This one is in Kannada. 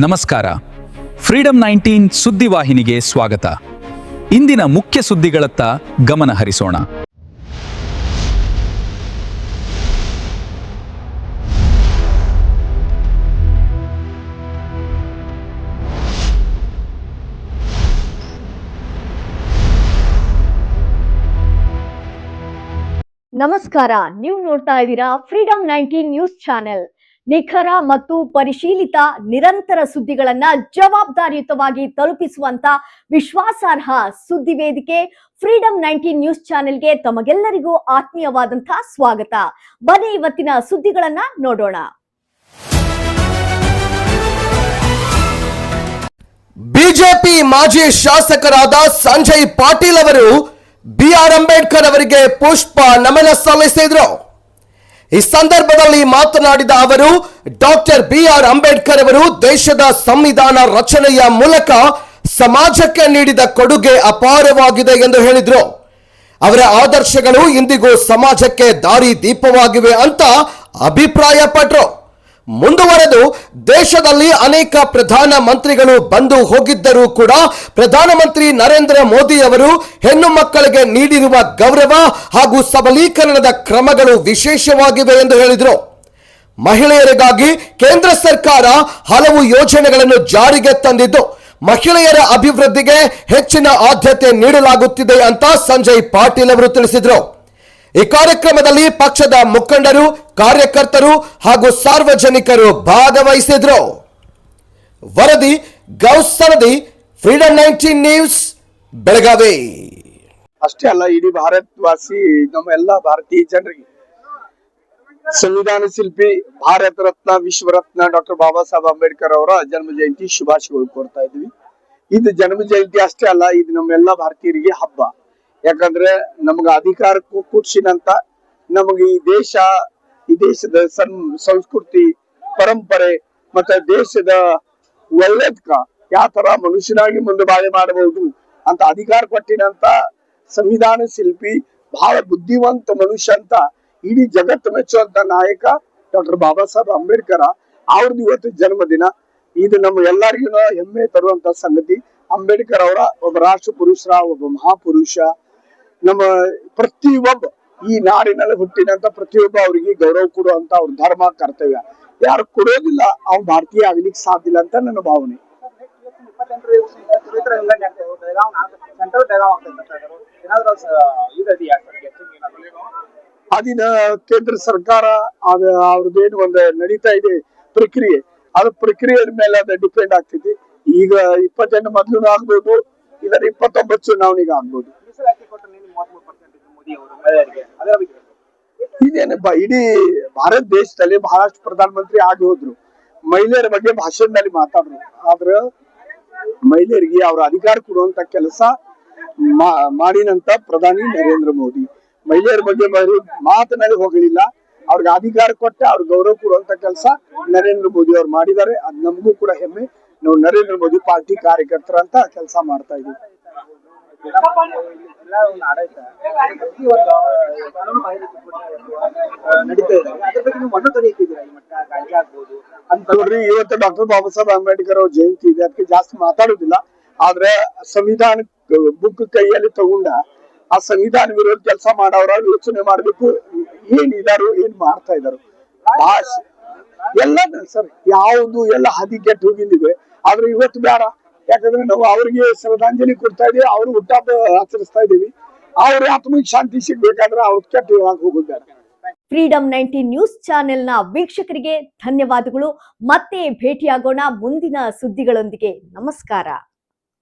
ನಮಸ್ಕಾರ. ಫ್ರೀಡಂ 19 ಸುದ್ದಿವಾಹಿನಿಗೆ ಸ್ವಾಗತ. ಇಂದಿನ ಮುಖ್ಯ ಸುದ್ದಿಗಳತ್ತ ಗಮನ ಹರಿಸೋಣ. ನಮಸ್ಕಾರ, ನೀವು ನೋಡ್ತಾ ಇದ್ದೀರಾ ಫ್ರೀಡಂ 19 ನ್ಯೂಸ್ ಚಾನೆಲ್. ನಿಖರ ಮತ್ತು ಪರಿಶೀಲಿತ ನಿರಂತರ ಸುದ್ದಿಗಳನ್ನ ಜವಾಬ್ದಾರಿಯುತವಾಗಿ ತಲುಪಿಸುವಂತ ವಿಶ್ವಾಸಾರ್ಹ ಸುದ್ದಿ ವೇದಿಕೆ ಫ್ರೀಡಂ 19 ನ್ಯೂಸ್ ಚಾನೆಲ್ಗೆ ತಮಗೆಲ್ಲರಿಗೂ ಆತ್ಮೀಯವಾದಂತಹ ಸ್ವಾಗತ. ಬನ್ನಿ ಇವತ್ತಿನ ಸುದ್ದಿಗಳನ್ನ ನೋಡೋಣ. ಬಿಜೆಪಿ ಮಾಜಿ ಶಾಸಕರಾದ ಸಂಜಯ್ ಪಾಟೀಲ್ ಅವರು ಬಿಆರ್ ಅಂಬೇಡ್ಕರ್ ಅವರಿಗೆ ಪುಷ್ಪ ನಮನ ಸಲ್ಲಿಸಿದರು. ಈ ಸಂದರ್ಭದಲ್ಲಿ ಮಾತನಾಡಿದ ಅವರು, ಡಾಕ್ಟರ್ ಬಿಆರ್ ಅಂಬೇಡ್ಕರ್ ಅವರು ದೇಶದ ಸಂವಿಧಾನ ರಚನೆಯ ಮೂಲಕ ಸಮಾಜಕ್ಕೆ ನೀಡಿದ ಕೊಡುಗೆ ಅಪಾರವಾಗಿದೆ ಎಂದು ಹೇಳಿದರು. ಅವರ ಆದರ್ಶಗಳು ಇಂದಿಗೂ ಸಮಾಜಕ್ಕೆ ದಾರಿ ದೀಪವಾಗಿವೆ ಅಂತ ಅಭಿಪ್ರಾಯಪಟ್ಟರು. ಮುಂದುವರೆದು, ದೇಶದಲ್ಲಿ ಅನೇಕ ಪ್ರಧಾನ ಮಂತ್ರಿಗಳು ಬಂದು ಹೋಗಿದ್ದರೂ ಕೂಡ ಪ್ರಧಾನಮಂತ್ರಿ ನರೇಂದ್ರ ಮೋದಿ ಅವರು ಹೆಣ್ಣು ಮಕ್ಕಳಿಗೆ ನೀಡಿರುವ ಗೌರವ ಹಾಗೂ ಸಬಲೀಕರಣದ ಕ್ರಮಗಳು ವಿಶೇಷವಾಗಿವೆ ಎಂದು ಹೇಳಿದರು. ಮಹಿಳೆಯರಿಗಾಗಿ ಕೇಂದ್ರ ಸರ್ಕಾರ ಹಲವು ಯೋಜನೆಗಳನ್ನು ಜಾರಿಗೆ ತಂದಿದ್ದು ಮಹಿಳೆಯರ ಅಭಿವೃದ್ಧಿಗೆ ಹೆಚ್ಚಿನ ಆದ್ಯತೆ ನೀಡಲಾಗುತ್ತಿದೆ ಅಂತ ಸಂಜಯ್ ಪಾಟೀಲ್ ಅವರು ತಿಳಿಸಿದರು. ಈ ಕಾರ್ಯಕ್ರಮದಲ್ಲಿ ಪಕ್ಷದ ಮುಖಂಡರು, ಕಾರ್ಯಕರ್ತರು ಹಾಗೂ ಸಾರ್ವಜನಿಕರು ಭಾಗವಹಿಸಿದ್ರು. ವರದಿ ಗೌಸ್ ಸನದಿ, ಫ್ರೀಡಂ 19 ನ್ಯೂಸ್, ಬೆಳಗಾವಿ. ಅಷ್ಟೇ ಅಲ್ಲ, ಇಡೀ ಭಾರತವಾಸಿ ನಮ್ಮ ಎಲ್ಲಾ ಭಾರತೀಯ ಜನರಿಗೆ ಸಂವಿಧಾನ ಶಿಲ್ಪಿ, ಭಾರತ ರತ್ನ, ವಿಶ್ವರತ್ನ ಡಾಕ್ಟರ್ ಬಾಬಾ ಸಾಹೇಬ್ ಅಂಬೇಡ್ಕರ್ ಅವರ ಜನ್ಮ ಜಯಂತಿ ಶುಭಾಶಯಗಳು ಕೋರ್ತಾ ಇದ್ವಿ. ಇದು ಜನ್ಮ ಜಯಂತಿ ಅಷ್ಟೇ ಅಲ್ಲ, ಇದು ನಮ್ಮೆಲ್ಲಾ ಭಾರತೀಯರಿಗೆ ಹಬ್ಬ. ಯಾಕಂದ್ರೆ ನಮಗ ಅಧಿಕಾರ ಕೊಡ್ಸಿನಂತ ನಮಗೆ ಈ ದೇಶದ ಸಂಸ್ಕೃತಿ, ಪರಂಪರೆ ಮತ್ತೆ ದೇಶದ ಒಳ್ಳೇದ್ಕ ಯಾವ ತರ ಮನುಷ್ಯನಾಗಿ ಮುಂದೆ ಬಾಳೆ ಮಾಡಬಹುದು ಅಂತ ಅಧಿಕಾರ ಕೊಟ್ಟಿನಂತ ಸಂವಿಧಾನ ಶಿಲ್ಪಿ, ಬಹಳ ಬುದ್ಧಿವಂತ ಮನುಷ್ಯ ಅಂತ ಇಡೀ ಜಗತ್ತು ಮೆಚ್ಚುವಂತ ನಾಯಕ ಡಾಕ್ಟರ್ ಬಾಬಾ ಸಾಹೇಬ್ ಅಂಬೇಡ್ಕರ್ ಅವ್ರದ್ದು ಇವತ್ತು ಜನ್ಮದಿನ. ಇದು ನಮ್ಮ ಎಲ್ಲರಿಗೂ ಹೆಮ್ಮೆ ತರುವಂತ ಸಂಗತಿ. ಅಂಬೇಡ್ಕರ್ ಅವರ ಒಬ್ಬ ರಾಷ್ಟ್ರ ಪುರುಷರ, ಒಬ್ಬ ಮಹಾಪುರುಷ. ನಮ್ಮ ಪ್ರತಿಯೊಬ್ಬ ಈ ನಾಡಿನಲ್ಲಿ ಹುಟ್ಟಿನಂತ ಪ್ರತಿಯೊಬ್ಬ ಅವರಿಗೆ ಗೌರವ ಕೊಡುವಂತ ಅವ್ರ ಧರ್ಮ, ಕರ್ತವ್ಯ. ಯಾರು ಕೊಡೋದಿಲ್ಲ ಅವ್ನು ಭಾರತೀಯ ಆಗ್ಲಿಕ್ಕೆ ಸಾಧ್ಯ ಇಲ್ಲ ಅಂತ ನನ್ನ ಭಾವನೆ. ಅದಿನ ಕೇಂದ್ರ ಸರ್ಕಾರ ಅವ್ರದ್ದೇನು ಒಂದು ನಡೀತಾ ಇದೆ ಪ್ರಕ್ರಿಯೆ, ಅದು ಪ್ರಕ್ರಿಯೆ ಮೇಲೆ ಅದು ಡಿಪೆಂಡ್ ಆಗ್ತೈತಿ. ಈಗ 28 ಮೊದಲು ಆಗ್ಬೋದು, ಇದರ 29 ಚುನಾವಣೆಗೆ ಆಗ್ಬೋದು. ಇದೇನಪ್ಪ, ಇಡೀ ಭಾರತ ದೇಶದಲ್ಲಿ ಬಹಳಷ್ಟು ಪ್ರಧಾನ ಮಂತ್ರಿ ಆಗಿ ಹೋದ್ರು, ಮಹಿಳೆಯರ ಬಗ್ಗೆ ಭಾಷಣದಲ್ಲಿ ಮಾತಾಡ್ರು. ಆದ್ರ ಮಹಿಳೆಯರಿಗೆ ಅವ್ರ ಅಧಿಕಾರ ಕೊಡುವಂತ ಕೆಲಸ ಮಾಡಿನಂತ ಪ್ರಧಾನಿ ನರೇಂದ್ರ ಮೋದಿ. ಮಹಿಳೆಯರ ಬಗ್ಗೆ ಮಾತನಾಡಿ ಹೋಗಲಿಲ್ಲ, ಅವ್ರಿಗೆ ಅಧಿಕಾರ ಕೊಟ್ಟ ಅವ್ರ ಗೌರವ ಕೊಡುವಂತ ಕೆಲಸ ನರೇಂದ್ರ ಮೋದಿ ಅವ್ರು ಮಾಡಿದ್ದಾರೆ. ಅದ್ ನಮಗೂ ಕೂಡ ಹೆಮ್ಮೆ. ನಾವು ನರೇಂದ್ರ ಮೋದಿ ಪಾರ್ಟಿ ಕಾರ್ಯಕರ್ತರ ಅಂತ ಕೆಲಸ ಮಾಡ್ತಾ ಇದೀವಿ. ನೋಡ್ರಿ, ಇವತ್ತು ಡಾಕ್ಟರ್ ಬಾಬಾ ಸಾಹೇಬ್ ಅಂಬೇಡ್ಕರ್ ಅವ್ರ ಜಯಂತಿ ಇದೆ, ಅದಕ್ಕೆ ಜಾಸ್ತಿ ಮಾತಾಡುದಿಲ್ಲ. ಆದ್ರೆ ಸಂವಿಧಾನ ಬುಕ್ ಕೈಯಲ್ಲಿ ತಗೊಂಡ ಆ ಸಂವಿಧಾನ ವಿರೋಧ ಕೆಲಸ ಮಾಡೋರ ಯೋಚನೆ ಮಾಡ್ಬೇಕು, ಏನ್ ಇದಾರು, ಏನ್ ಮಾಡ್ತಾ ಇದಾರು. ಭಾಷೆ ಎಲ್ಲ ಸರ್ ಯಾವ್ದು ಎಲ್ಲ ಹದಿಗೆಟ್ಟು ಹೋಗಿದ್ದಿದೆ. ಆದ್ರೆ ಇವತ್ತು ಬೇಡ, ಯಾಕಂದ್ರೆ ನಾವು ಅವ್ರಿಗೆ ಶ್ರದ್ಧಾಂಜಲಿ ಕೊಡ್ತಾ ಇದೀವಿ, ಅವ್ರು ಹುಟ್ಟಾಪ ಆಚರಿಸ್ತಾ ಇದೀವಿ. ಅವ್ರ ಆತ್ಮಕ್ಕೆ ಶಾಂತಿ ಸಿಗ್ಬೇಕಾದ್ರೆ ಅವ್ರ ಕೆಟ್ಟ ಹೇಳಕ್ ಹೋಗೋದು ಬೇಡ. ಫ್ರೀಡಂ 19 ನ್ಯೂಸ್ ಚಾನೆಲ್ನ ವೀಕ್ಷಕರಿಗೆ ಧನ್ಯವಾದಗಳು. ಮತ್ತೆ ಭೇಟಿಯಾಗೋಣ ಮುಂದಿನ ಸುದ್ದಿಗಳೊಂದಿಗೆ. ನಮಸ್ಕಾರ.